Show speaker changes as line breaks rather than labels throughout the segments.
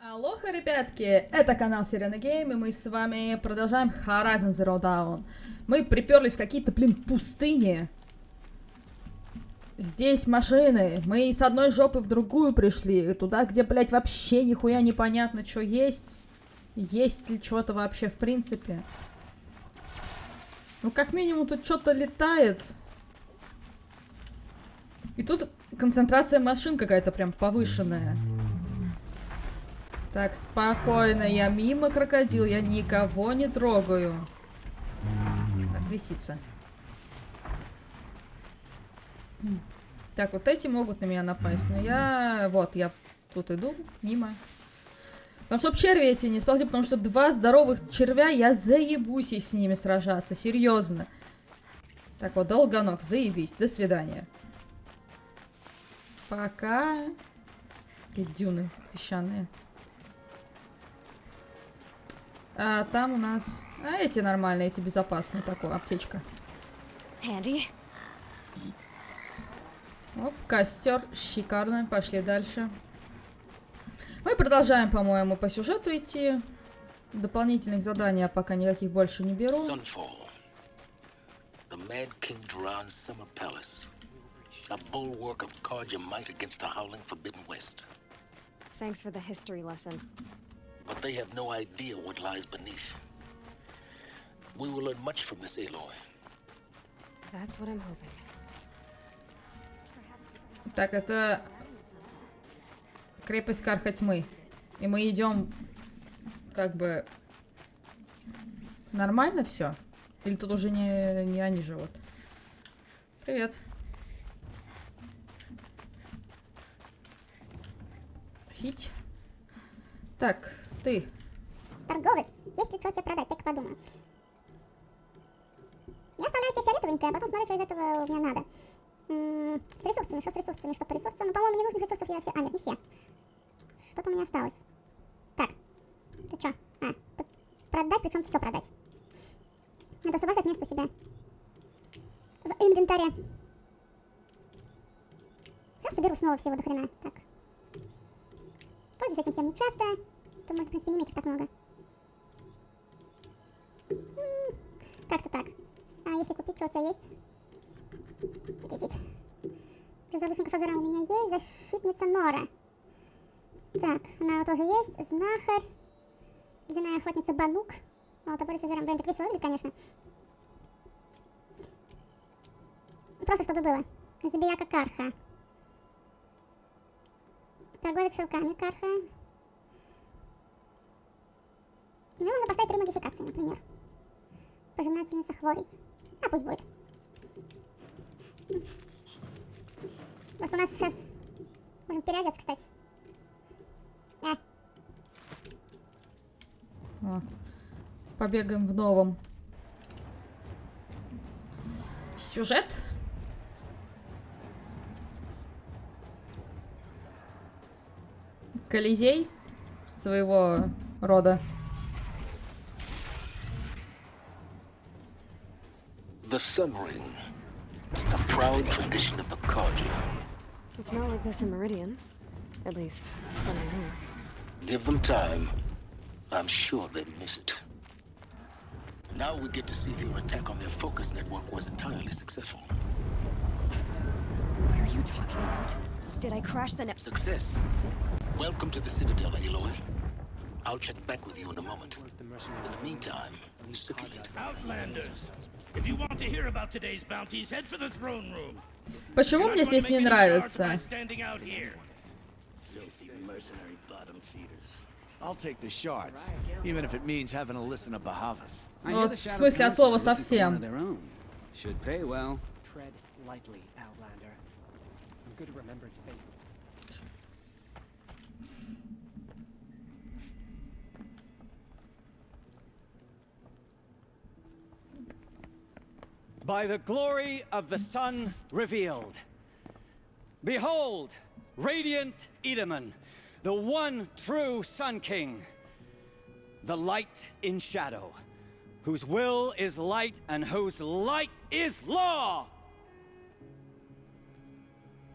Алоха, ребятки! Это канал Сирена Гейм, и мы с вами продолжаем Horizon Zero Dawn. Мы приперлись в какие-то, пустыни. Здесь машины. Мы с одной жопы в другую пришли. Туда, где, блядь, вообще нихуя непонятно, что есть. Есть ли что-то вообще в принципе. Ну, как минимум, тут что-то летает. И тут концентрация машин какая-то прям повышенная. Так, спокойно, я мимо крокодил, я никого не трогаю. Так, лисица. Так, вот эти могут на меня напасть, но я тут иду, мимо. Потому что черви эти не сползли, потому что два здоровых червя, я заебусь с ними сражаться, серьезно. Так вот, долгоног, заебись, до свидания. Пока. И дюны песчаные. А там у нас... А эти нормальные, эти безопасные. Такой, аптечка.
Handy.
Оп, костер. Шикарно. Пошли дальше. Мы продолжаем, по-моему, по сюжету идти. Дополнительных заданий я пока никаких больше не беру.
A bulwark of Carja might against the howling forbidden west.
Thanks for the history lesson.
But they have no idea what lies beneath. We will learn much from this Eloi.
That's what I'm hoping.
Так, это крепость Карха Тьмы. И мы идем как бы нормально все? Или тут уже не они живут? Привет. Хить. Так, ты.
Торговец, если что тебе продать, так подумай. Я оставляю себе фиолетовенькое, а потом смотрю, что из этого мне надо. С ресурсами, что по ресурсам. Ну, по-моему, мне нужных ресурсов я все... А, нет, не все. Что-то у меня осталось. Так, ты чё? Продать, причем все продать. Надо освобождать место у себя. В инвентаре. Сейчас соберу снова всего до хрена. Так. Пользуюсь этим всем не часто. То можно, в принципе, не иметь их так много. Как-то так. А если купить, что у тебя есть? Разрушенка Фазера у меня есть. Защитница Нора. Так, она тоже есть. Знахарь. Ледяная охотница Банук. О, топор с озером. Блин, так весело выглядит, конечно. Просто чтобы было. Забияка Карха. Торговец шелками Карха. Мне нужно поставить 3 модификации, например. Пожинательница хворей. А, пусть будет. Просто у нас сейчас... Можем переодеться, кстати.
О, побегаем в новом. Сюжет. Колизей своего рода.
The Sun Ring, a proud tradition of the Carja.
It's not like this in Meridian. At least, when I'm here.
Give them time. I'm sure they'd miss it. Now we get to see if your attack on their focus network was entirely successful.
What are you talking about? Did I crash the net?
Success. Welcome to the Citadel, Eloi. I'll check back with you in a moment. In the meantime, circulate.
Outlanders, if you want to hear about today's bounties, head for the throne room.
Почему мне здесь не нравится?
I'll take the shards, even if it means having to listen to Bahavas.
Ну, в смысле, от слова совсем.
Should pay well.
Tread lightly, Outlander. A good remembered fate.
By the glory of the sun revealed. Behold, radiant Edaman, the one true Sun King, the light in shadow, whose will is light and whose light is law.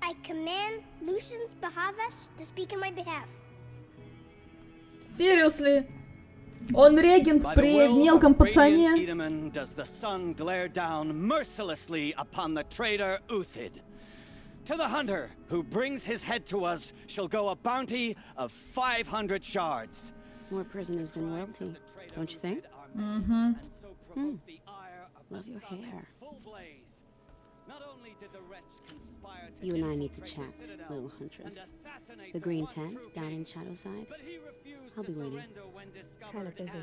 I
I command Lucian's Bahavas to speak in my behalf.
Seriously? Он регент при мелком пацане?
Does the sun glare down mercilessly upon the traitor Uthid. To the hunter who brings his head to us shall go a bounty of 500 shards.
More prisoners than royalty, don't you think?
Mm-hmm.
Love your hair. You and I need to chat, little huntress. The green tent down in Shadowside. I'll be waiting.
Kind of busy.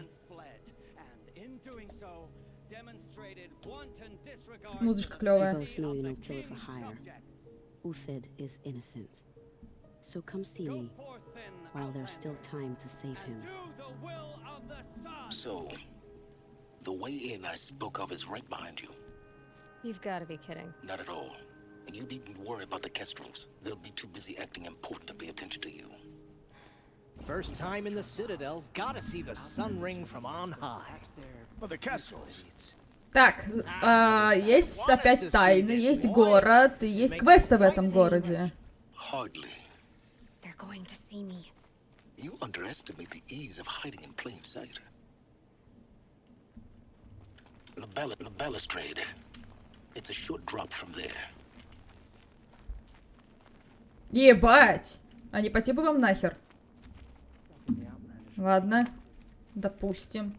Музычка
We
клевая.
both know you're no killer for hire. Uthid is innocent. So come see me while there's still time to save him.
So, the way in I spoke of is right behind you.
You've got to be kidding.
Not at all. And you needn't worry about the Kestrels. They'll be too busy acting important to pay attention to you.
First time in the Citadel, gotta see the sun ring from on high.
But the Kestrels.
Так, есть опять тайны, есть город, и есть квесты в этом городе.
Hardly.
They're going to see me.
You underestimate the ease of hiding in plain sight. The balustrade. It's a short drop from there.
Ебать! А не пойти бы вам нахер? Ладно, допустим.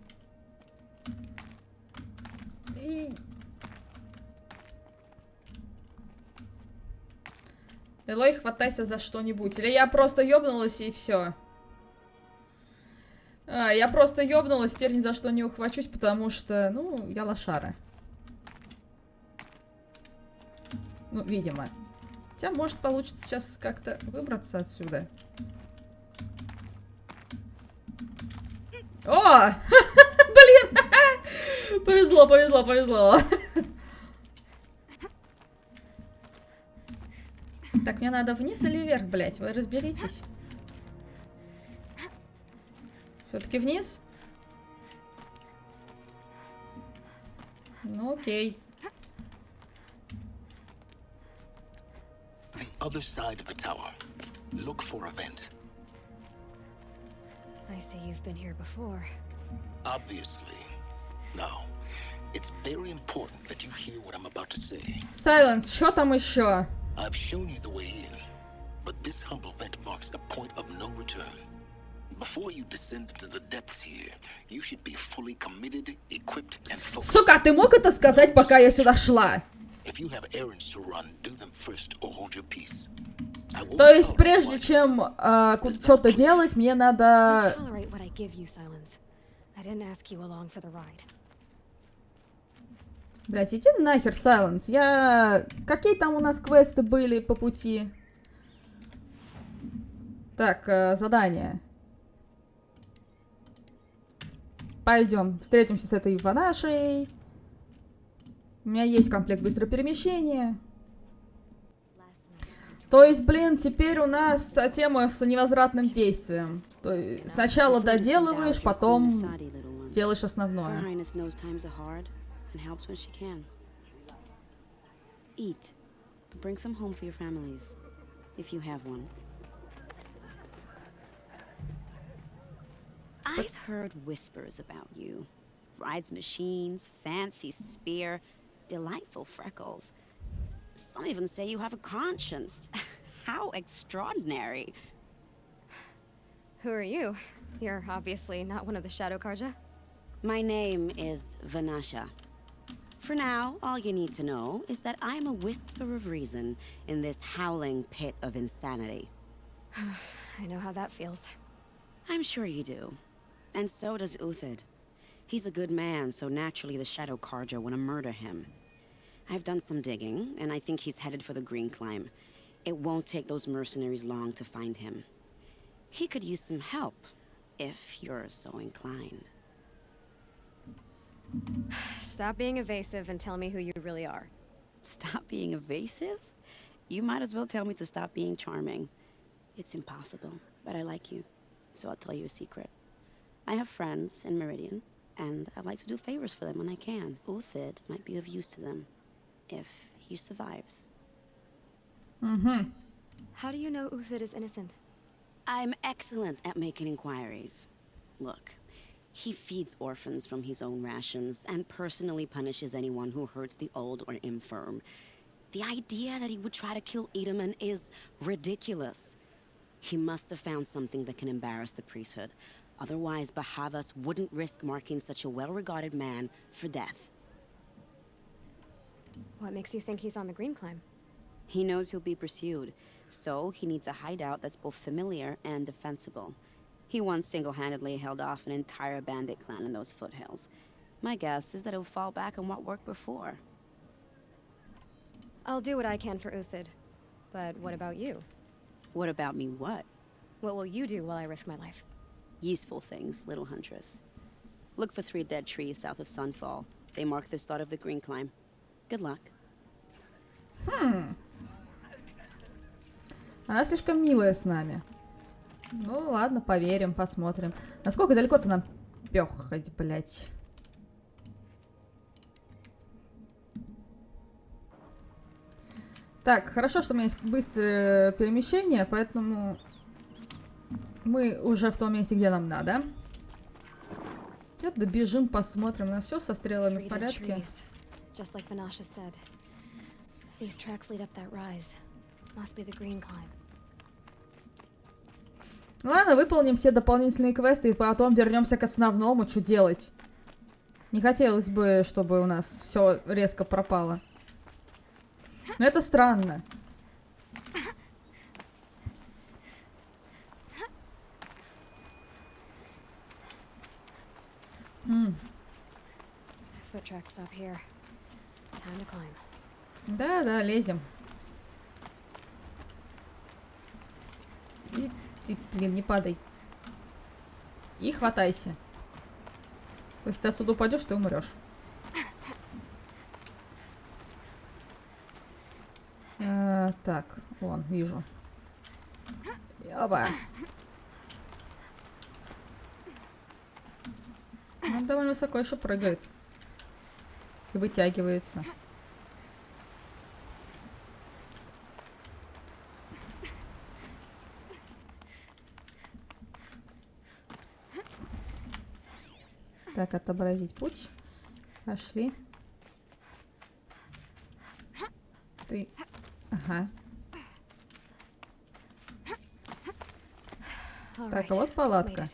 Элой, хватайся за что-нибудь. Или я просто ёбнулась и все. Я просто ёбнулась, теперь ни за что не ухвачусь, потому что, ну, я лошара. Ну, видимо. Хотя, может, получится сейчас как-то выбраться отсюда. О! Блин! Повезло, повезло, повезло. Так, мне надо вниз или вверх, блять? Вы разберитесь. Все-таки вниз? Ну, окей.
The other side of the tower. Look for a vent.
I see you've been here before.
Obviously. Now, it's very important that you hear what I'm about to say.
Silence, что там еще?
I've shown you the way in, but this humble vent marks a point of no return. Before you descend into the depths here, you should be fully committed, equipped, and focused.
Сука, ты мог это сказать, пока я сюда шла?
If you have errands to run, do them first or hold your peace.
То есть, прежде чем что-то делать, мне надо... Блять, иди нахер, Сайленс. Какие там у нас квесты были по пути? Так, задание. Пойдем, встретимся с этой Иванашей. У меня есть комплект быстрого перемещения. То есть, блин, теперь у нас тема с невозвратным действием. То есть, сначала доделываешь, потом делаешь основное.
I've heard whispers about you. Rides machines, fancy spear, delightful freckles. Some even say you have a conscience. How extraordinary.
Who are you? You're obviously not one of the Shadow Karja.
My name is Vanasha. For now, all you need to know is that I'm a whisper of reason in this howling pit of insanity.
I know how that feels.
I'm sure you do. And so does Uthid. He's a good man, so naturally the Shadow Karja want to murder him. I've done some digging, and I think he's headed for the Green Climb. It won't take those mercenaries long to find him. He could use some help, if you're so inclined.
Stop being evasive and tell me who you really are.
Stop being evasive? You might as well tell me to stop being charming. It's impossible, but I like you, so I'll tell you a secret. I have friends in Meridian, and I like to do favors for them when I can. Uthid might be of use to them. If he survives.
Угу.
How do you know Uthid is innocent?
I'm excellent at making inquiries. Look, he feeds orphans from his own rations and personally punishes anyone who hurts the old or infirm. The idea that he would try to kill Edelman is ridiculous. He must have found something that can embarrass the priesthood. Otherwise, Bahavas wouldn't risk marking such a well-regarded man for death.
What makes you think he's on the green climb?
He knows he'll be pursued, so he needs a hideout that's both familiar and defensible. He once single-handedly held off an entire bandit clan in those foothills. My guess is that he'll fall back on what worked before.
I'll do what I can for Uthid. But what about you?
What about me what?
What will you do while I risk my life?
Useful things, little huntress. Look for 3 dead trees south of Sunfall. They mark the start of the green climb. Good luck.
Она слишком милая с нами. Ну ладно, поверим, посмотрим. Насколько далеко-то нам пёхать, блять? Так, хорошо, что у меня есть быстрое перемещение, поэтому мы уже в том месте, где нам надо. Сейчас добежим, посмотрим. У нас все со стрелами в порядке. Ладно, выполним все дополнительные квесты и потом вернемся к основному. Что делать? Не хотелось бы, чтобы у нас все резко пропало. Но это странно. Да, да, лезем. И ты, блин, не падай. И хватайся. Если ты отсюда упадешь, ты умрешь. Так, вон, вижу. Оба. Он довольно высоко еще прыгает. И вытягивается. Так, отобразить путь. Пошли. Ты... Ага. Так, а вот палатка.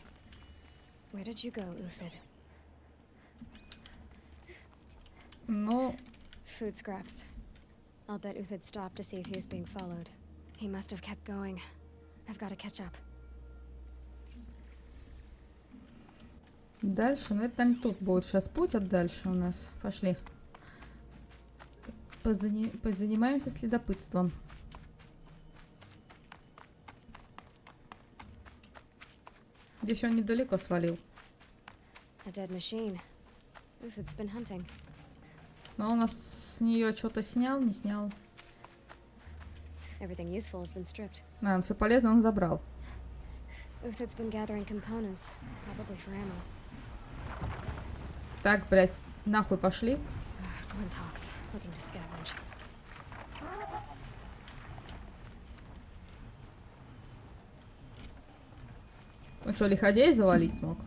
Ну...
Food scraps. I'll bet Uthid stopped to see if he was being followed. He must have kept going. I've got to catch up.
Дальше, ну это не тут будет сейчас путь, а дальше у нас. Пошли. Позанимаемся следопытством. Здесь он недалеко свалил. Но он нас с нее что-то снял, не снял. А, все полезное он забрал. Так, блять, нахуй пошли. Он что, лиходей завалить смог?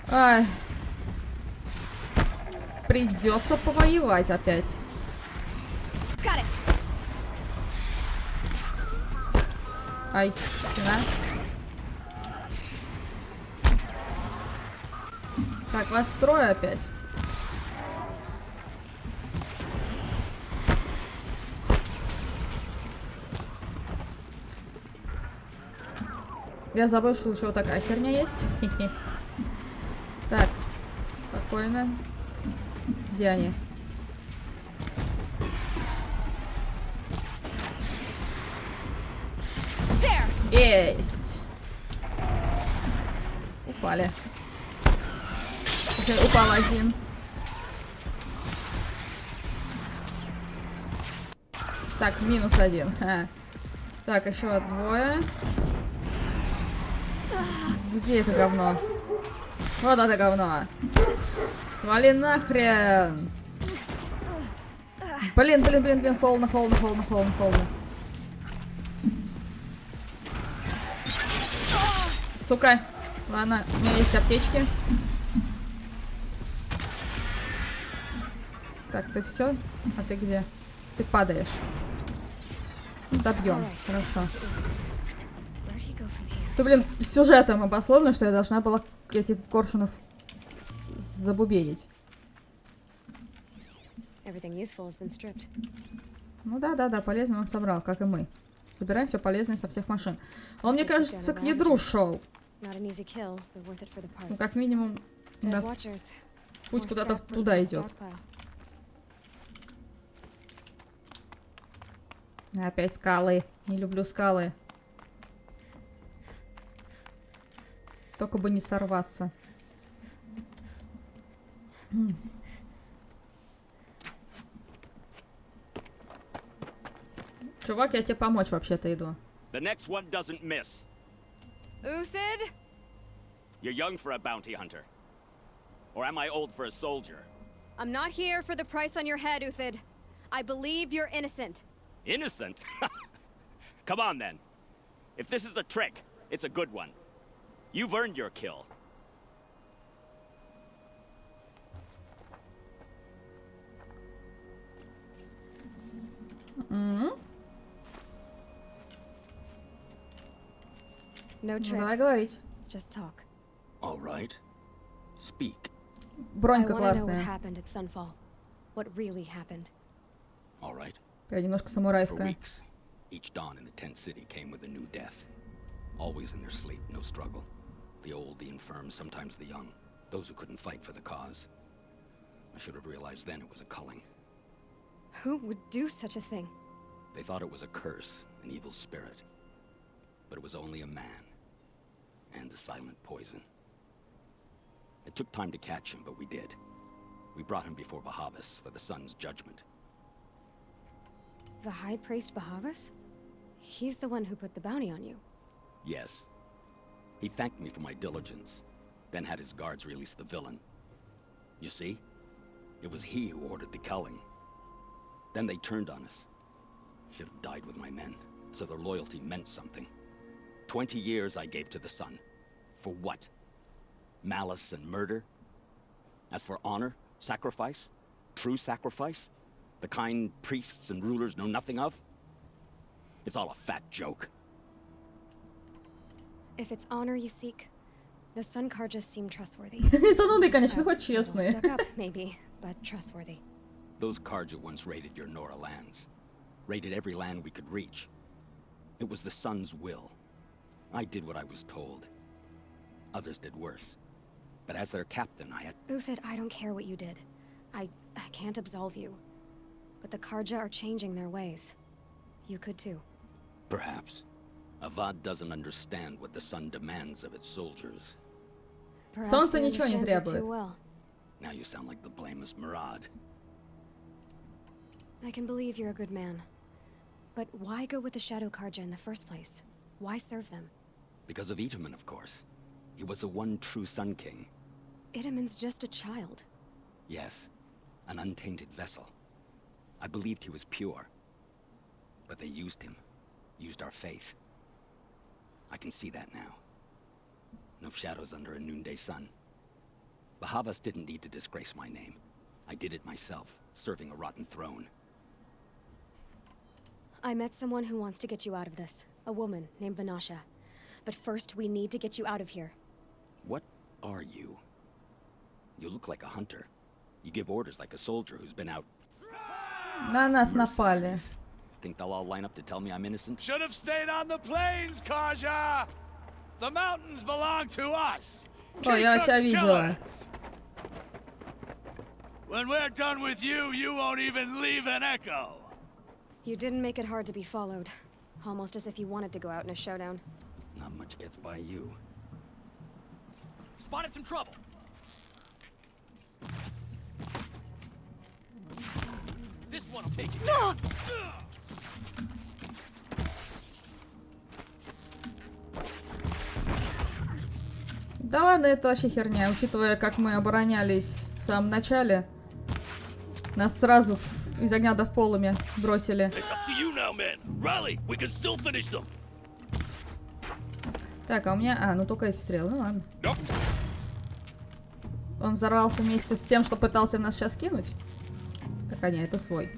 Ай. Придется повоевать опять. Ай, стена. Так, вас трое опять. Я забыл, что еще вот такая херня есть. Так, спокойно. Где они? Есть. Упали. Окей, упал один. Так, минус один. Так, еще двое. Где это говно? Вот это говно. Свали нахрен. Блин, холодно. Сука. Ладно, у меня есть аптечки. Так, ты все? А ты где? Ты падаешь. Добьем. Хорошо. Ты, блин, сюжетом обословлено, что я должна была этих коршунов забубенить. Ну да, полезно он собрал, как и мы. Собираем все полезное со всех машин. Он, мне кажется, к ядру шел. Ну, как минимум, у нас путь куда-то туда идет. Опять скалы. Не люблю скалы. Только бы не сорваться. Чувак, я тебе помочь вообще-то иду.
The next one doesn't miss.
Uthid?
You're young for a bounty hunter. Or am I old for a soldier?
I'm not here for the price on your head, Uthid. I believe you're innocent.
Innocent? Come on then. If this is a trick, it's a good one. You've earned your kill.
No tricks.
Давай говорить.
Just talk.
All right. Speak.
Бронька
I want to know what
классная.
happened at Sunfall. What really happened.
All right.
Я немножко
For
самурайская.
weeks, each dawn in the tent city came with a new death. Always in their sleep, no struggle. The old, the infirm, sometimes the young. Those who couldn't fight for the cause. I should have realized then it was a culling.
Who would do such a thing?
They thought it was a curse, an evil spirit. But it was only a man. And a silent poison. It took time to catch him, but we did. We brought him before Bahavas for the sun's judgment.
The High Priest Bahavas? He's the one who put the bounty on you.
Yes. He thanked me for my diligence, then had his guards release the villain. You see? It was he who ordered the culling. Then they turned on us. Should have died with my men, so their loyalty meant something. 20 years I gave to the sun. For what? Malice and murder? As for honor, sacrifice, true sacrifice, the kind priests and rulers know nothing of? It's all a fat joke.
If it's honor you seek, the Sun Karjas seem trustworthy.
Зануды, конечно, хоть честные.
Stuck up, maybe, but trustworthy.
Those Karja once raided your Nora lands. Raided every land we could reach. It was the sun's will. I did what I was told. Others did worse. But as their captain, I had...
Uthid, I don't care what you did. I can't absolve you. But the Karja are changing their ways. You could too.
Perhaps. Avad doesn't understand what the sun demands of its soldiers.
Perhaps
Солнце
he
ничего не
understands it
требует.
too well.
Now you sound like the blameless Murad.
I can believe you're a good man. But why go with the Shadow Karja in the first place? Why serve them?
Because of Itaman, of course. He was the one true Sun King.
Itaman's just a child.
Yes, an untainted vessel. I believed he was pure. But they used him. Used our faith. I can see that now. No shadows under a noonday sun. Bahavas didn't need to disgrace my name. I did it myself, serving a rotten throne.
I met someone who wants to get you out of this. A woman named Vanasha. But first, we need to get you out of here.
What are you? You look like a hunter. You give orders like a soldier who's been out.
На нас напали.
Think they'll all line up to tell me I'm innocent?
Should have stayed on the plains, Kaja! The mountains belong to us!
О, я тебя видела.
When we're done with you, you won't even leave an echo!
You didn't make it hard to be followed. Almost as if you wanted to go out in a showdown.
Not much gets by you.
Spotted some trouble. This one'll take it.
Да ладно, это вообще херня, учитывая, как мы оборонялись в самом начале. Нас сразу из огня до полыми бросили. Так, а у меня... ну только эти стрелы, ну ладно. Он взорвался вместе с тем, что пытался нас сейчас кинуть. Так, а не, это свой.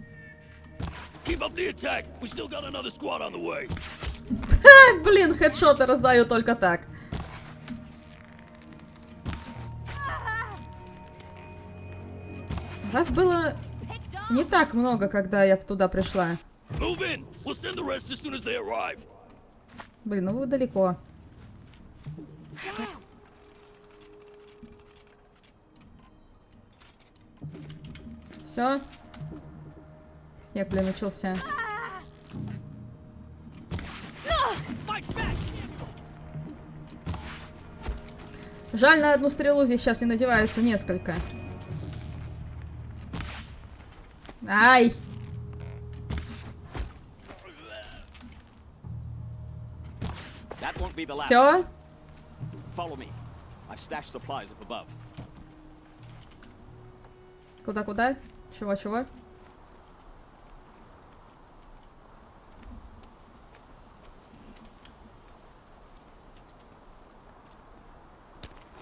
Блин, хедшоты раздаю только так. Вас было не так много, когда я туда пришла. Блин, ну вы далеко. Все. Снег, блин, начался. Жаль, на одну стрелу здесь сейчас не надевается несколько. Ай! Все? Куда? Чего?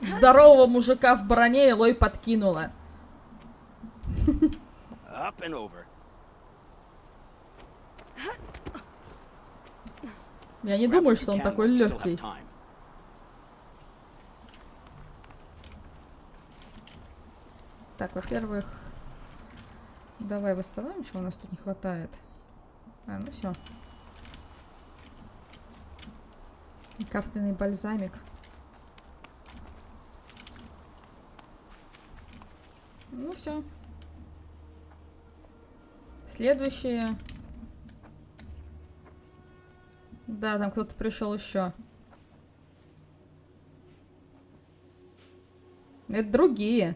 Здорового мужика в броне Элой подкинула. Я не думаю, что он такой легкий. Так, во-первых, давай восстановим, что у нас тут не хватает. Ну все. Лекарственный бальзамик. Ну все. Следующее. Да, там кто-то пришел еще. Это другие.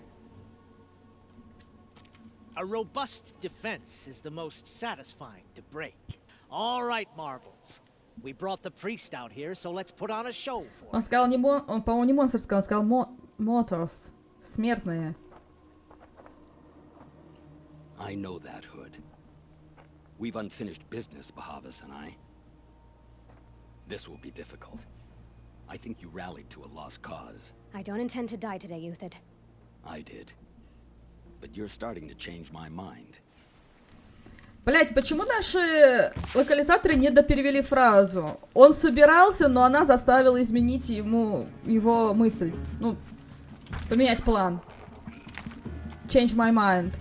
A robust defense is the most satisfying to break. All right, Marvels. We brought the priest out here, so let's put on a show for him.
Он сказал не он, по-моему, не монстр сказал, он сказал моторс. Смертные.
I know that, Hood. We've unfinished business, Bahavas and I. This will be difficult. I think you rallied to a lost cause.
I don't intend to die today, Uthid.
I did. But you're starting to change my mind.
Блять, почему наши локализаторы не доперевели фразу? Он собирался, но она заставила изменить ему его мысль. Ну, поменять план. Change my mind.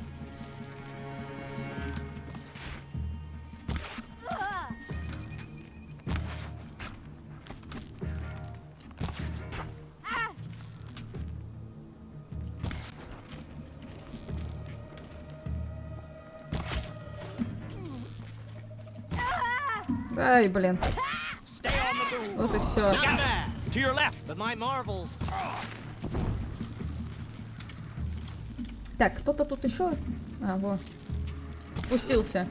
Ай, блин. Вот и все. Так, кто-то тут еще. А, во. Спустился.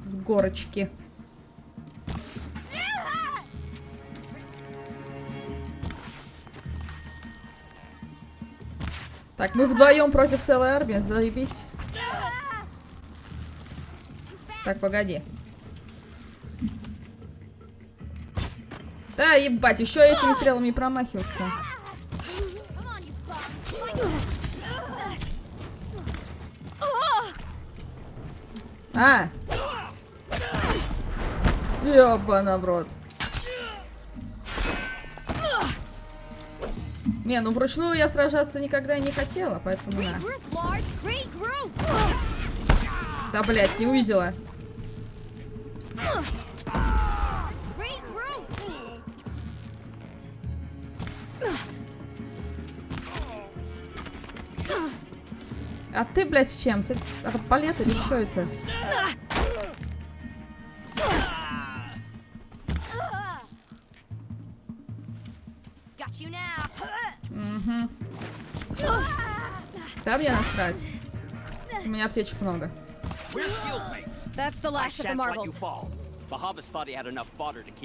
С горочки. Так, мы вдвоем против целой армии. Заебись. Так, погоди. Да, ебать, еще этими стрелами промахиваться. А! Ёбана в рот. Не, ну вручную я сражаться никогда не хотела, поэтому на. Да, блядь, не увидела. А ты, блядь, с чем? Ты арбалет или что это? Угу. Да, мне насрать. У меня аптечек много.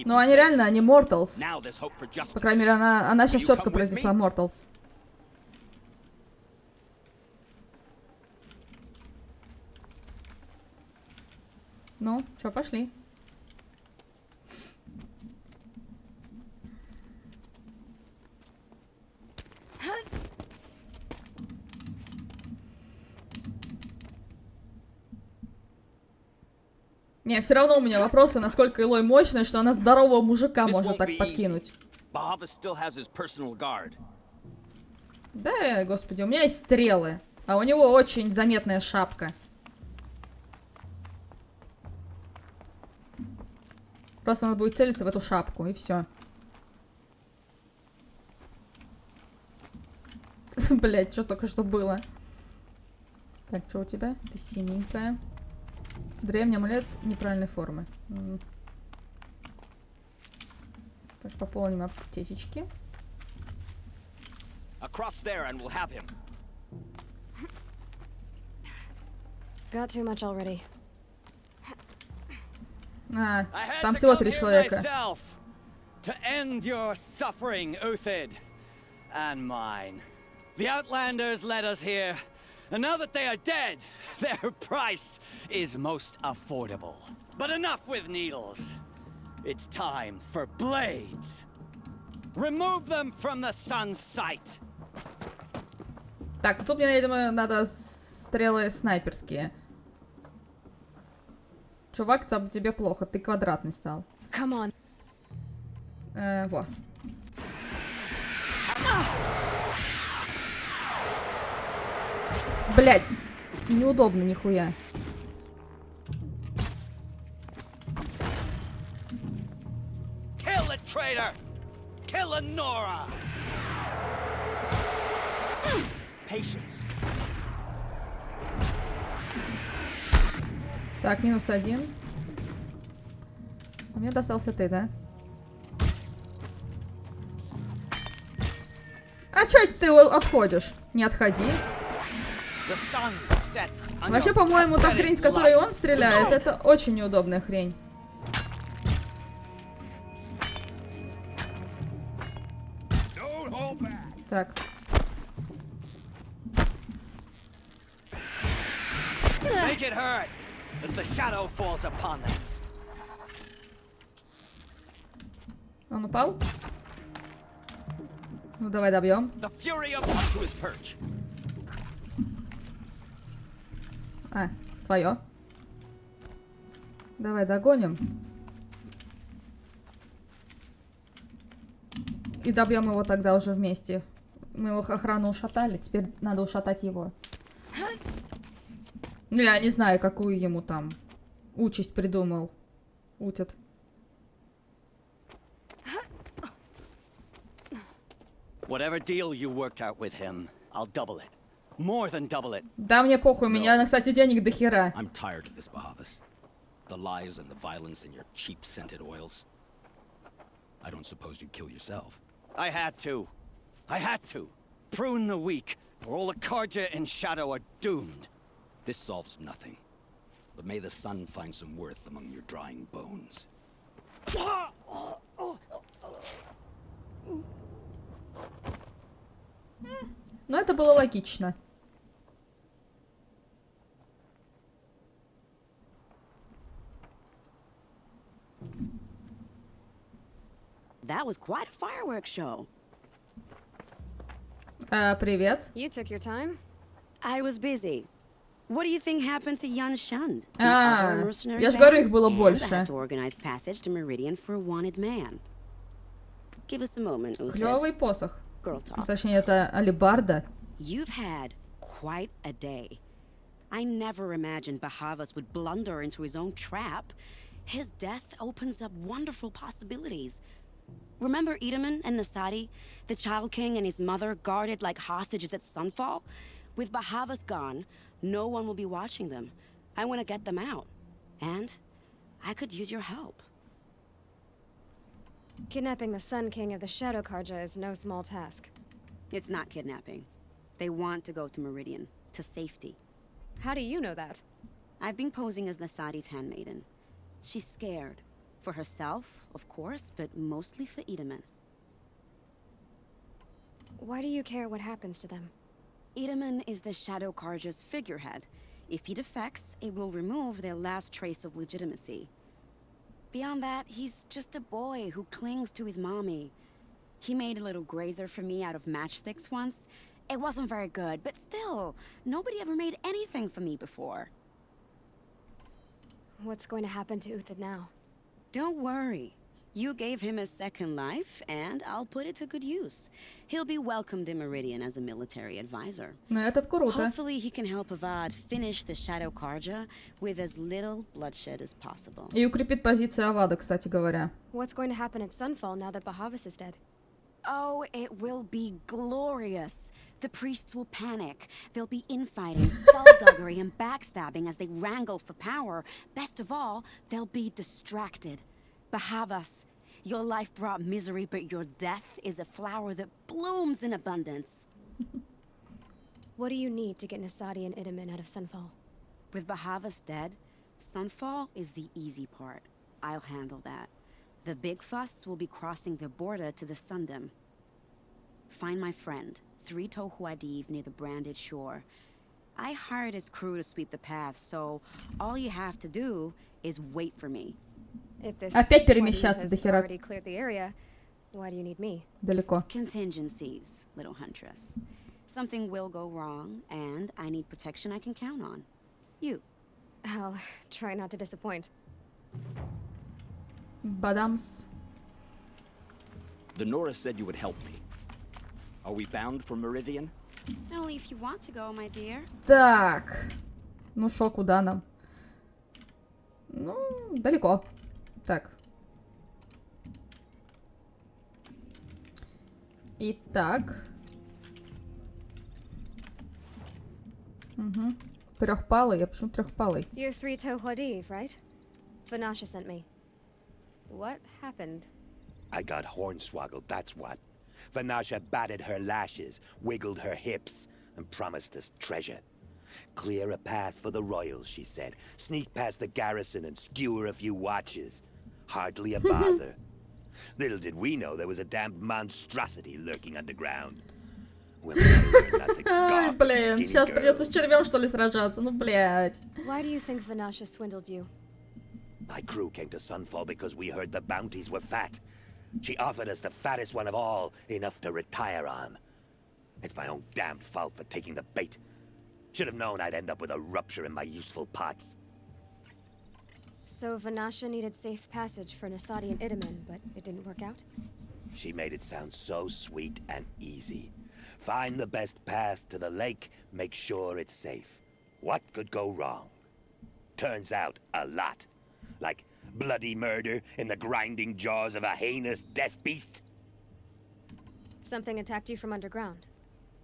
Но они реально, они Mortals.
Now there's hope for justice.
По крайней мере, она сейчас четко произнесла Mortals. Ну, чё, пошли. Не, все равно у меня вопросы, насколько Элой мощная, что она здорового мужика может так подкинуть. Да, господи, у меня есть стрелы, а у него очень заметная шапка. Просто надо будет целиться в эту шапку, и все. Блять, что только что было. Так, что у тебя? Ты синенькая. Древний амулет неправильной формы. Так, пополним аптечечки.
Got too much already.
А, там всего 3 человека.
To end your suffering, Uthid, and mine. The Outlanders led us here, and now that they are dead, their price is most affordable. But enough with needles. It's time for blades. Remove them from the sun's sight.
Так, тут мне, видимо, надо стрелы снайперские. Чувак, тебе плохо, ты квадратный стал.
Come on.
Во. Блять, неудобно нихуя.
Kill it, traitor! Kill Nora! Patience.
Так, -1. Мне достался ты, да? А чё ты отходишь? Не отходи. Вообще, по-моему, та хрень, с которой он стреляет, это очень неудобная хрень. Так.
Make it hurt as the shadow falls upon them.
Он упал? Ну давай добьем. А, свое. Давай догоним. И добьем его тогда уже вместе. Мы его охрану ушатали, теперь надо ушатать его. Ну, я не знаю, какую ему там участь придумал. Утят.
Whatever deal you worked out with him, I'll double it. More than double it.
Да, мне похуй, у меня, кстати, денег до хера.
I'm tired of this, Bahavas. The lies and the violence and your cheap-scented oils. I don't suppose you'd kill yourself.
I had to. I had to. Prune the weak, or all the Karja in Shadow are doomed.
This solves nothing. But may the sun find some worth among your drying bones.
Ну, это было логично.
That was quite a fireworks show.
Привет.
You took your time?
I was busy. What do you think happened to Yan Shund?
Я же говорю, их было больше.
I had to organize passage to Meridian for a wanted man. Give us a moment, Uthid.
Клёвый посох.
Girl talk.
Точнее, это алебарда.
You've had quite a day. I never imagined Bahavas would blunder into his own trap. His death opens up wonderful possibilities. Remember Edaman and Nasadi, the Child King and his mother guarded like hostages at sunfall? With Bahavas gone, no one will be watching them. I want to get them out. And I could use your help.
Kidnapping the Sun King of the Shadow Karja is no small task.
It's not kidnapping. They want to go to Meridian, to safety.
How do you know that?
I've been posing as Nasadi's handmaiden. She's scared, For herself, of course, but mostly for Itamen.
Why do you care what happens to them?
Itamen is the Shadow Carja's figurehead. If he defects, it will remove their last trace of legitimacy. Beyond that, he's just a boy who clings to his mommy. He made a little grazer for me out of matchsticks once. It wasn't very good, but still, nobody ever made anything for me before.
What's going to happen to Uthid now?
Don't worry. You gave him a second life, and I'll put it to good use. He'll be welcomed in Meridian as a military advisor.
Ну, это круто.
Hopefully he can help Avad finish the Shadow Carja with as little bloodshed as possible.
И укрепит позиции Авада, кстати говоря.
What's going to happen at Sunfall now that Bahavas is dead?
Oh, it will be glorious. The priests will panic. There'll be infighting, skullduggery, and backstabbing as they wrangle for power. Best of all, they'll be distracted. Bahavas, your life brought misery, but your death is a flower that blooms in abundance.
What do you need to get Nasadi and Itamen out of Sunfall?
With Bahavas dead, Sunfall is the easy part. I'll handle that. The big fuss will be crossing the border to the Sundom. Find my friend, 3 Tohuadiv near the branded shore. I hired his crew to sweep the path, so all you have to do is wait for me.
If this
Опять перемещаться до хера.
already cleared the area, why do you need me?
Далеко.
Contingencies, little huntress. Something will go wrong, and I need protection I can count on. You.
I'll try not to disappoint.
Badams.
The Nora said you would help me. Are we bound for Meridian?
Only if you want to go, my dear.
Так. Ну шо, куда нам? Ну, далеко. Так. Итак. Угу. Трехпалый. Я почему трехпалый?
You're 3 Tohuadiv, right? Vanasha sent me. What happened?
I got hornswoggled, that's what. Vanasha batted her lashes, wiggled her hips, and promised us treasure. Clear a path for the royals, she said. Sneak past the garrison and skewer a few watches. Hardly a bother. Little did we know there was a damned monstrosity lurking underground. Well,
Ай, блин, сейчас придется с червем, что ли, сражаться. Ну, блядь.
Why do you think Vanasha swindled you?
My crew came to Sunfall because we heard the bounties were fat. She offered us the fattest one of all, enough to retire on. It's my own damned fault for taking the bait. Should have known I'd end up with a rupture in my useful parts.
So Vanasha needed safe passage for Nasadi and Itamen, but it didn't work out?
She made it sound so sweet and easy. Find the best path to the lake, make sure it's safe. What could go wrong? Turns out, a lot. Like bloody murder in the grinding jaws of a heinous death beast.
Something attacked you from underground.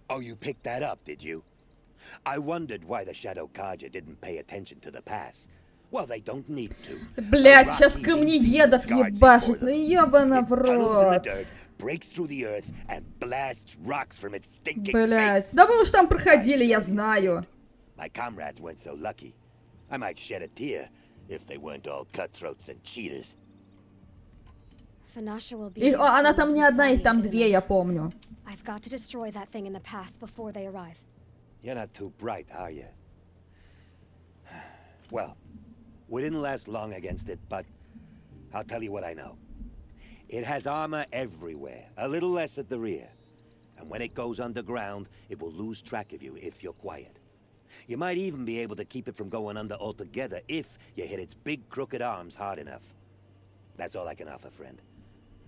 Oh, you picked that up, did you? I wondered why the Shadow Carja didn't pay attention to the pass. Well, they don't need to.
Блять, сейчас камнеедов ебашит, ну ебана в рот.
Breaks through the earth and blasts rocks from its stinking
Блять,
face.
да мы уж там проходили, я знаю.
My comrades weren't so lucky. I might shed a tear if they weren't all cutthroats and cheaters.
Vanasha will be.
И, она там не одна, их там 2, я помню.
I've got to destroy that thing in the pass before they arrive.
You're not too bright, are you? Well, we didn't last long against it, but I'll tell you what I know. It has armor everywhere, a little less at the rear. And when it goes underground, it will lose track of you if you're quiet. You might even be able to keep it from going under altogether if you hit its big crooked arms hard enough. That's all I can offer, friend.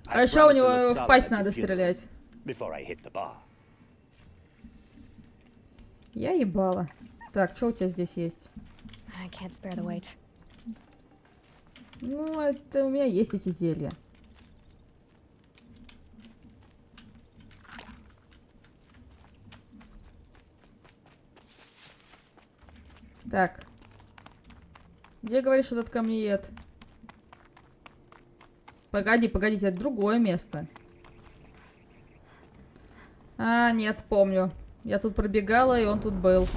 А еще у него в пасть надо стрелять.
Before I hit the bar.
Я ебала. Так, что у тебя здесь есть?
I can't spare the weight.
Ну, это у меня есть эти зелья. Так. Где, говоришь, этот камнеед? Погоди, это другое место. А, нет, помню. Я тут пробегала, и он тут был.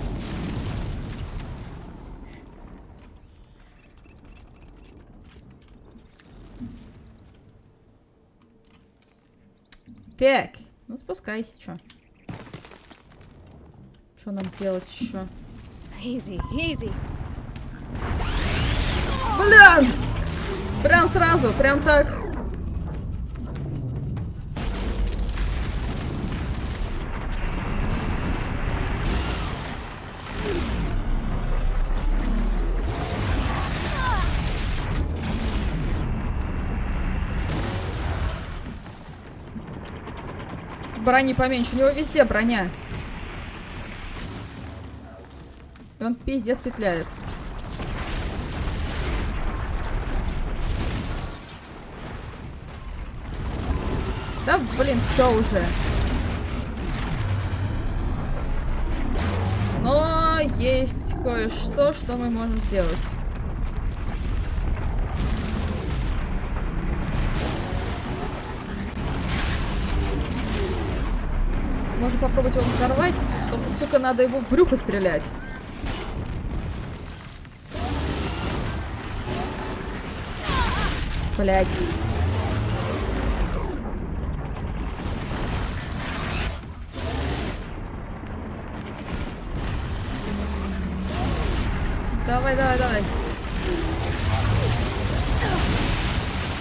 Так, ну спускайся, чё. Что нам делать еще?
Easy, easy.
Блин! Прям сразу, прям так. Брони поменьше, у него везде броня. И он пиздец петляет. Да, блин, все уже. Но есть кое-что, что мы можем сделать. Можно попробовать его взорвать, только, сука, надо его в брюхо стрелять. Блять. Давай, давай, давай.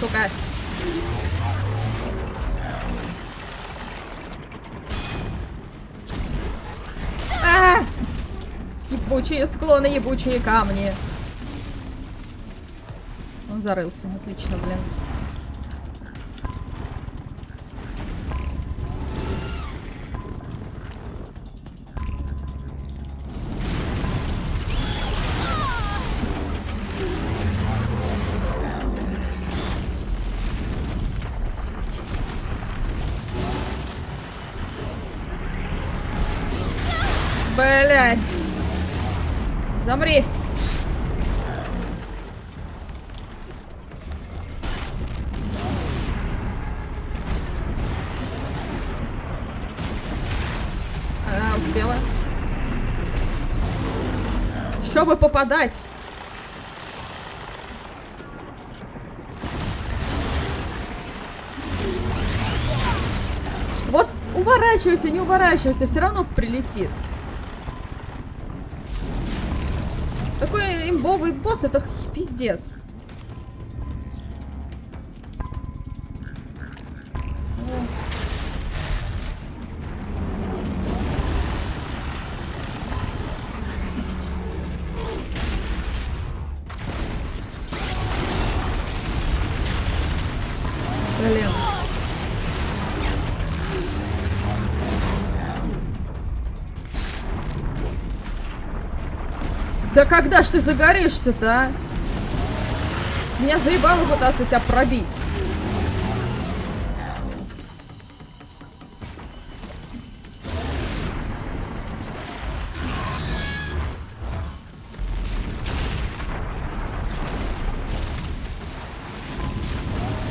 Сука. Ебучие склоны, ебучие камни. Он зарылся. Отлично, блин. Блять. Замри. Она успела. Еще бы попадать. Вот уворачивайся, не уворачивайся, все равно прилетит. Такой имбовый босс, это пиздец. Блин. Да когда ж ты загоришься-то, а? Меня заебало пытаться тебя пробить.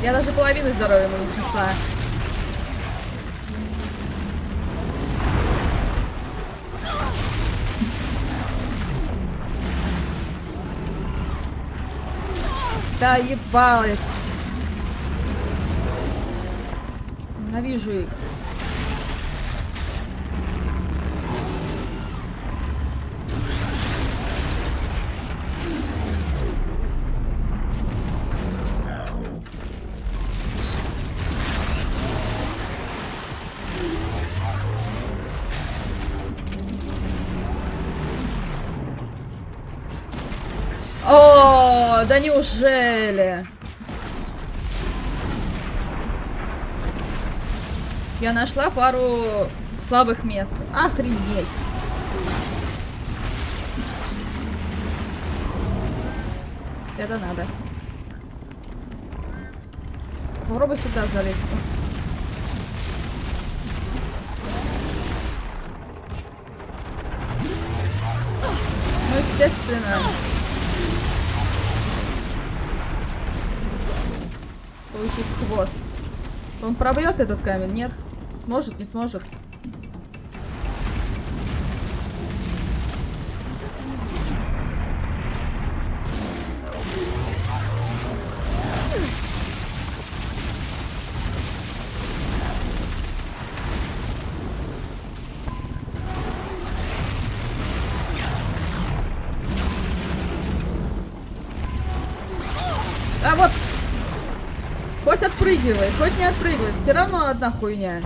Я даже половины здоровья ему не снесла. Да ебалось. Ненавижу их. О, да неужели? Я нашла пару слабых мест. Охренеть. Это надо. Попробуй сюда залезть. Ну, естественно. Получить хвост. Он пробьет этот камень? Нет. Сможет, не сможет. А вот! Хоть отпрыгивай, хоть не отпрыгивай, все равно одна хуйня.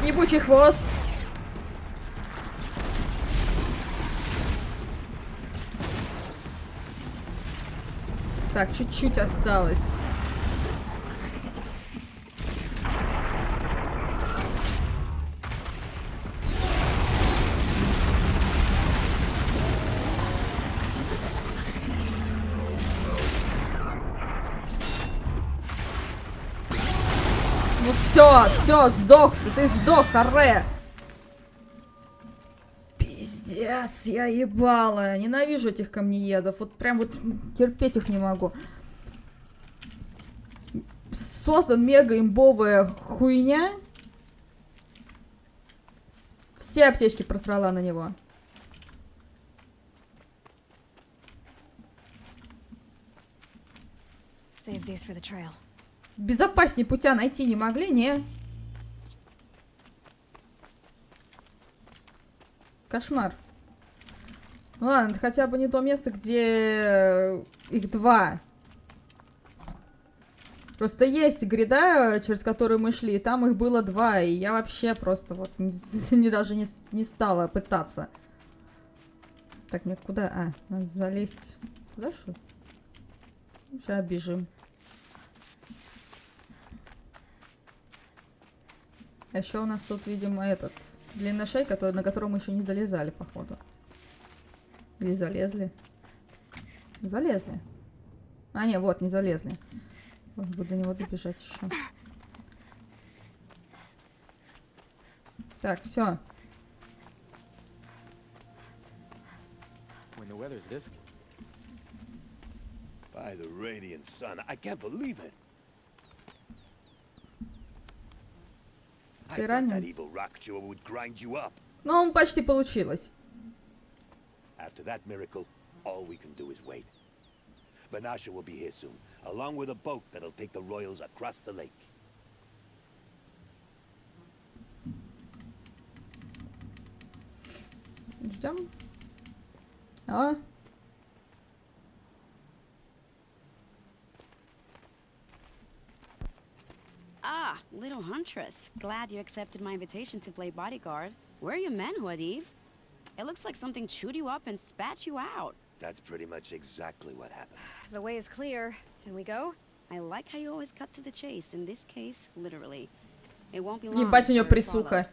Ебучий хвост. Так, чуть-чуть осталось. Ну все, сдох, ты сдох, Каре. Пиздец, я ебала. Ненавижу этих камнеедов. Вот прям вот терпеть их не могу. Создан мега имбовая хуйня. Все аптечки просрала на него.
Save these for the trail.
Безопаснее путя найти не могли, не? Кошмар. Ну ладно, это хотя бы не то место, где их два. Просто есть гряда, через которую мы шли, и там их было два, и я вообще просто вот даже не стала пытаться. Так, мне куда? А, надо залезть. Куда что? Сейчас бежим. А еще у нас тут, видимо, этот длинный шей, на котором мы еще не залезали, походу. Или залезли? Залезли. А, не, вот, не залезли. Буду до него добежать еще. Так, все.
By the radiant sun, I can't believe it.
Ты ранен?
That evil rock jaw would grind you up.
Ну, почти получилось.
After that miracle, all we can do is wait. Vanasha will be here soon, along with a boat that'll take the royals across the lake.
Ждем. А?
Ah, little huntress. Glad you accepted my invitation to play bodyguard. Where are your men, Huadiv? It looks like something chewed you up and spat you out.
That's pretty much exactly what happened.
The way is clear. Can we go?
I like how you always cut to the chase. In this case, literally. It won't be long.
Ебать, у нее
before it's
присуха.
followed.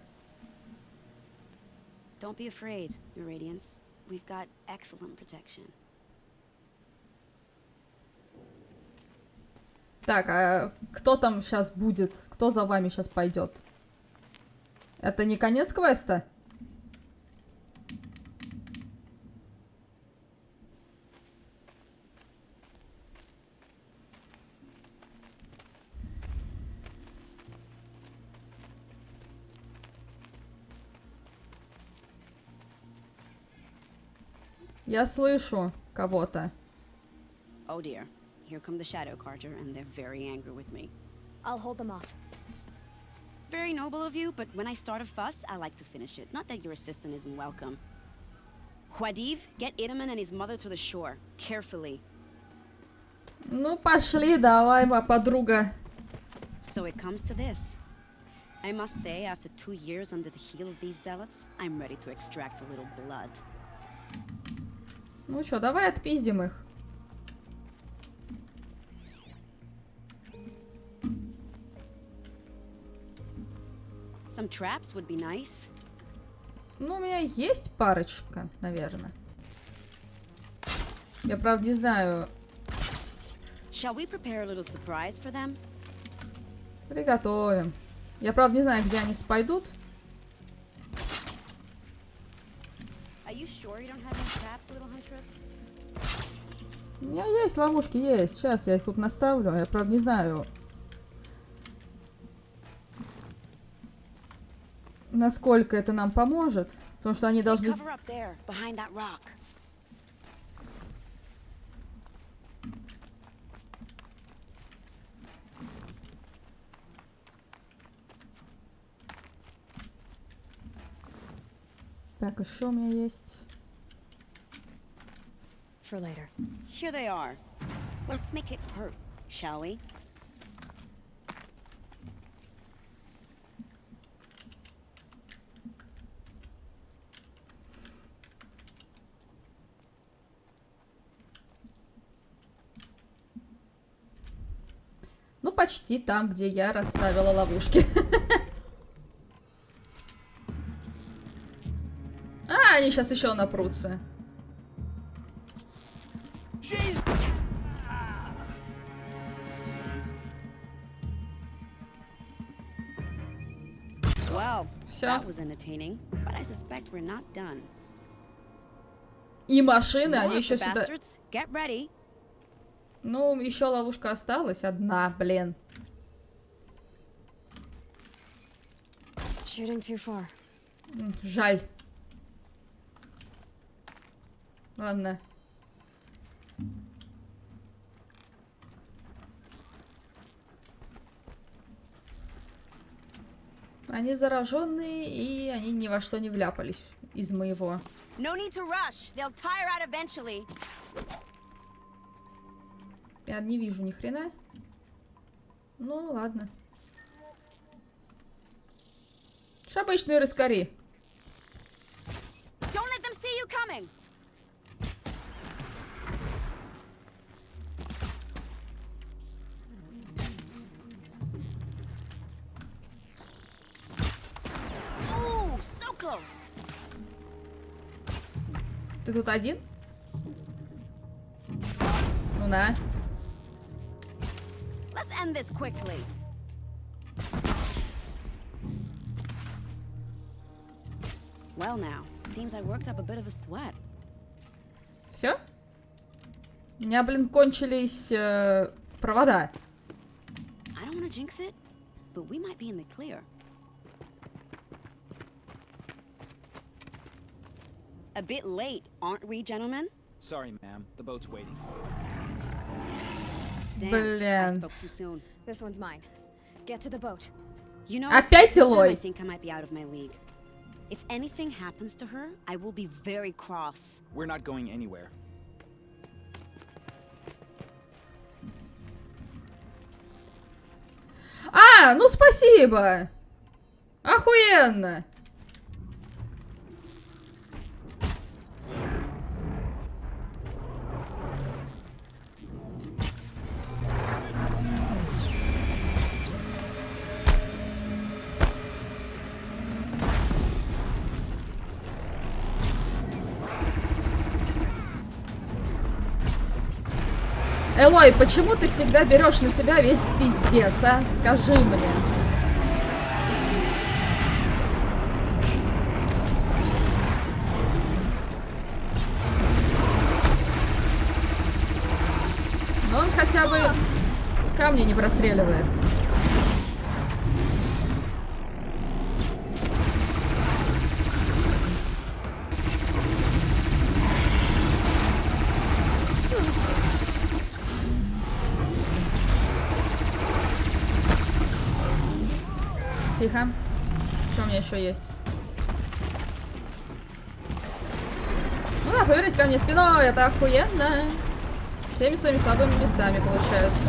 Don't be afraid, Your Radiance. We've got excellent protection.
Так, а кто там сейчас будет? Кто за вами сейчас пойдет? Это не конец квеста? Я слышу кого-то.
Oh dear. Here come the Shadow Carter, and they're very angry with me.
I'll hold them off.
Very noble of you, but when I start a fuss, I like to finish it. Not that your assistant isn't welcome. Huadiv, get Idaman and his mother to the shore. Carefully.
Ну, пошли, давай, моя подруга.
So it comes to this. I must say, after 2 years under the heel of these zealots, I'm ready to extract a little blood.
Ну что, давай отпиздим их.
Some traps would be nice.
Ну, у меня есть парочка, наверное. Я, правда, не знаю.
Shall we prepare a little surprise for them?
Приготовим. Я, правда, не знаю, где они пойдут.
Are you sure you don't have any traps, little huntress?
У меня есть ловушки, есть. Сейчас я их тут наставлю. Я, правда, не знаю, насколько это нам поможет. Потому что они должны...
Cover up there, behind that rock.
Так, еще у меня есть.
For later.
Here they are. Let's make it hurt, shall we?
Ну, почти там, где я расставила ловушки. А, они сейчас еще напрутся.
Wow,
Все.
that was entertaining, but I suspect we're not done.
И машины,
More
они еще
of the
сюда...
bastards. Get ready.
Ну, еще ловушка осталась. Одна, блин.
Shooting too far.
Жаль. Ладно. Они зараженные, и они ни во что не вляпались из моего.
No need to rush. They'll tire out eventually.
Я не вижу ни хрена. Ну, ладно. Что обычные рыскари.
Don't let them see you coming. Ooh, so close.
Ты тут один? Ну на.
Let's end this quickly. Well now, seems I worked up a bit of a sweat.
Все? У меня, блин, кончились провода.
I don't want to jinx it, but we might be in the clear. A bit late, aren't we, gentlemen?
Sorry, ma'am. The boat's waiting.
Damn, I
Блин.
spoke too soon.
This one's mine. Get to the boat.
You know,
Опять
this time
Элой.
I think I might be out of my league. If anything happens to her, I will be very cross.
We're not going anywhere.
А, ну спасибо. Охуенно. Элой, почему ты всегда берешь на себя весь пиздец, а? Скажи мне. Но он хотя бы камни не простреливает. Тихо. Что у меня еще есть? Ну да, поверните ко мне спиной, это охуенно. Всеми своими слабыми местами получается.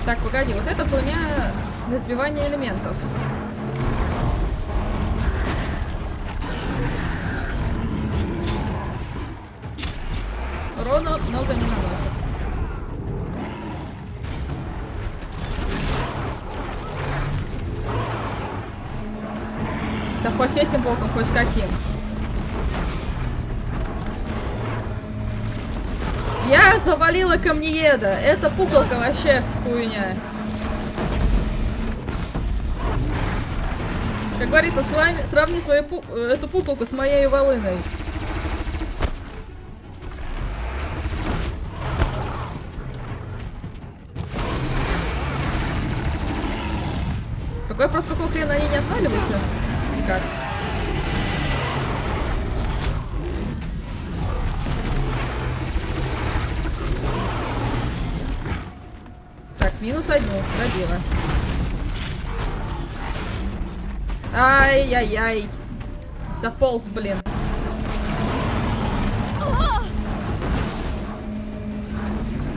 Так, погоди, вот эта хуйня для сбивания элементов. Урона много не наносит. Да хоть этим боком, хоть каким. Я завалила Камнееда. Это пуколка вообще хуйня. Как говорится, сравни свою эту пуколку с моей волыной. Какой просто какого хрена они не отваливаются? Никак. Минус одну. Добила. Ай-яй-яй. Заполз, блин.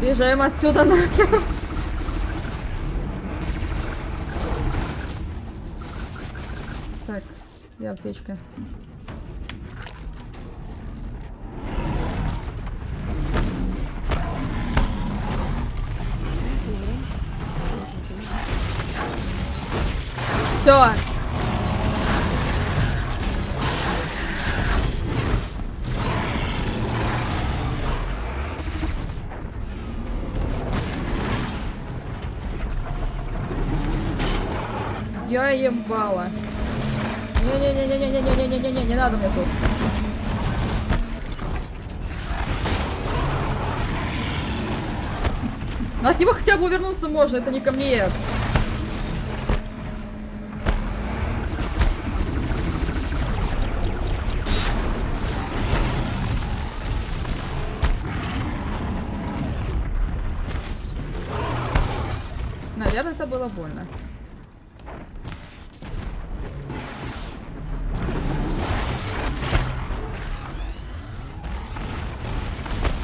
Бежим отсюда нахер. Так, я аптечка. Все. Я ебала. Не-не-не-не-не-не-не-не-не-не, не надо мне тут. Но от него хотя бы увернуться можно, это не Камнееда. Наверное, это было больно.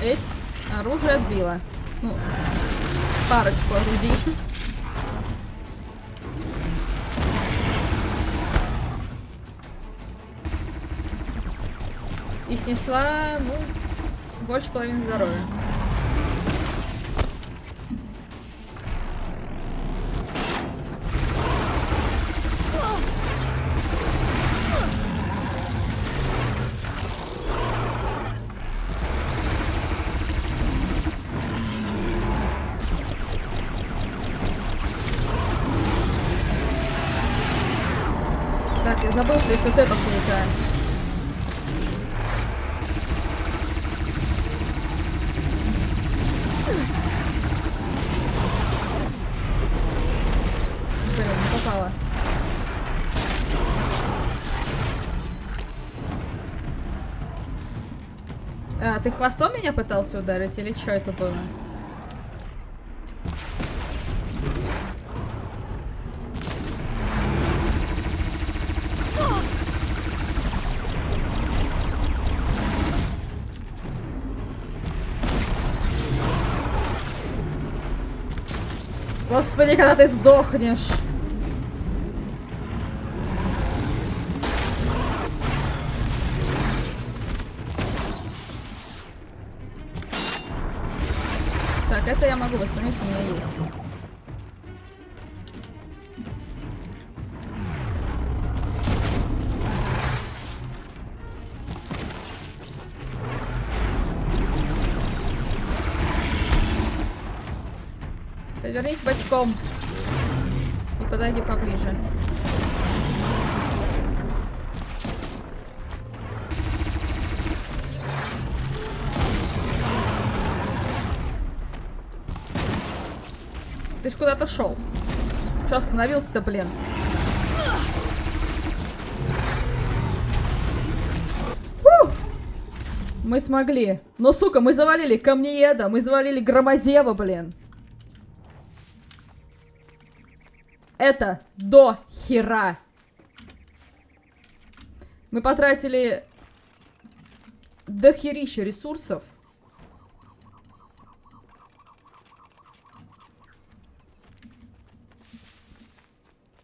Эть, оружие отбило. Ну, парочку орудий. И снесла, ну, больше половины здоровья. Так, я забыл, что есть вот эта хуйня. Блин, не попала. А, ты хвостом меня пытался ударить или что это было? Господи, когда ты сдохнешь. Так, это я могу восстановить, у меня есть. Повернись бочком и подойди поближе. Ты ж куда-то шел. Что остановился-то, блин? Фух! Мы смогли. Но, сука, мы завалили Камнееда, мы завалили Громозева, блин. Это до хера. Мы потратили дохерища ресурсов.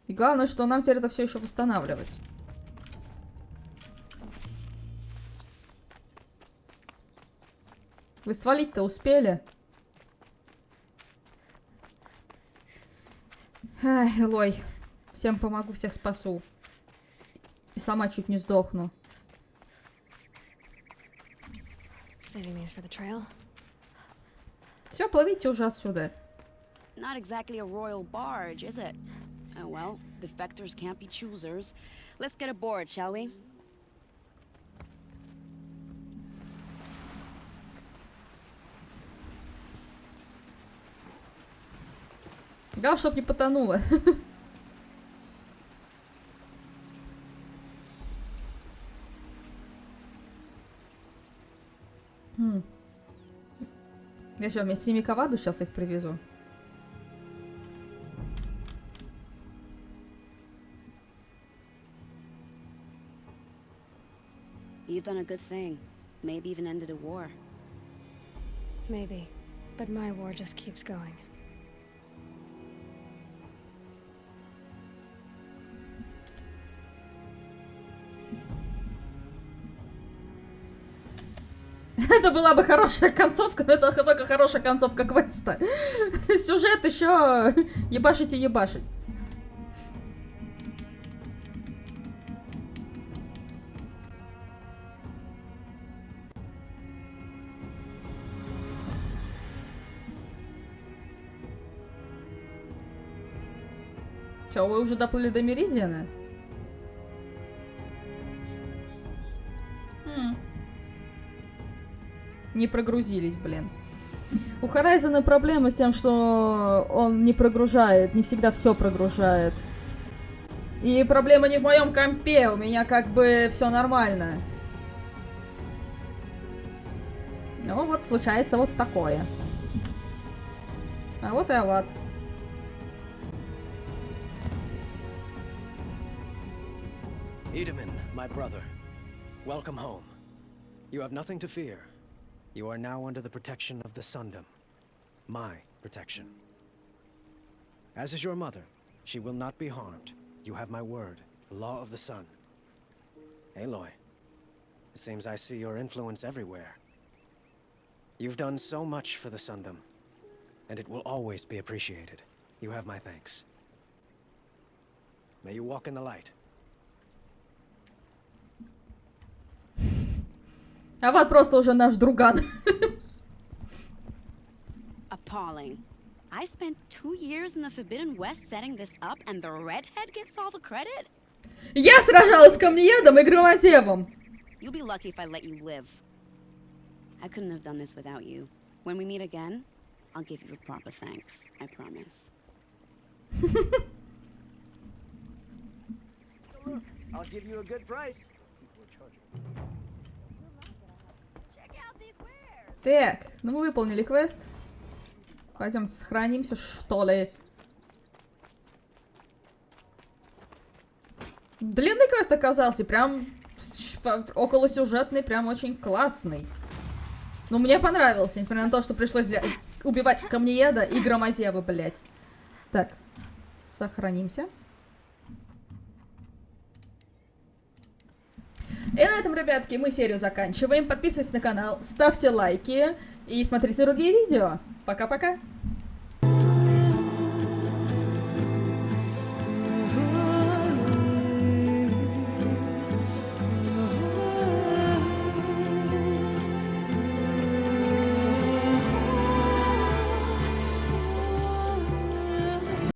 И главное, что нам теперь это все еще восстанавливать. Вы свалить-то успели? Ай, Элой. Всем помогу, всех спасу. И сама чуть не сдохну. Все, плывите уже отсюда.
Not exactly a royal barge, is it? Oh well, defectors can't be choosers. Let's get aboard, shall we?
Да, чтоб не потонуло. Я что, вместе с ними коваду сейчас их привезу?
You've done a good thing. Maybe even ended a war.
Maybe. But my war just keeps going.
Это была бы хорошая концовка, но это только хорошая концовка квеста. Сюжет еще ебашить и ебашить. Че, вы уже доплыли до Меридиана? Не прогрузились, блин. У Horizon проблема с тем, что он не прогружает, не всегда все прогружает. И проблема не в моем компе, у меня как бы все нормально. Ну вот случается вот такое. А вот и ават.
Edaman, my brother, welcome home. You have nothing to fear. You are now under the protection of the Sundom. My protection. As is your mother, she will not be harmed. You have my word, the law of the sun. Aloy, it seems I see your influence everywhere. You've done so much for the Sundom, and it will always be appreciated. You have my thanks. May you walk in the light.
А вот просто уже наш друган.
Appalling. I spent 2 years in the Forbidden West setting this up, and the redhead gets all the credit?
Я сражалась с Камнеедом и Громозевом.
You'll be lucky if I let you live. I couldn't have done this without you. When we meet again, I'll give you a proper thanks. I promise.
I'll give you a good price.
Так, ну мы выполнили квест. Пойдем сохранимся, что ли. Длинный квест оказался, прям околосюжетный, прям очень классный. Ну, мне понравился, несмотря на то, что пришлось убивать Камнееда и Громозева, блять. Так, сохранимся. И на этом, ребятки, мы серию заканчиваем. Подписывайтесь на канал, ставьте лайки и смотрите другие видео. Пока-пока!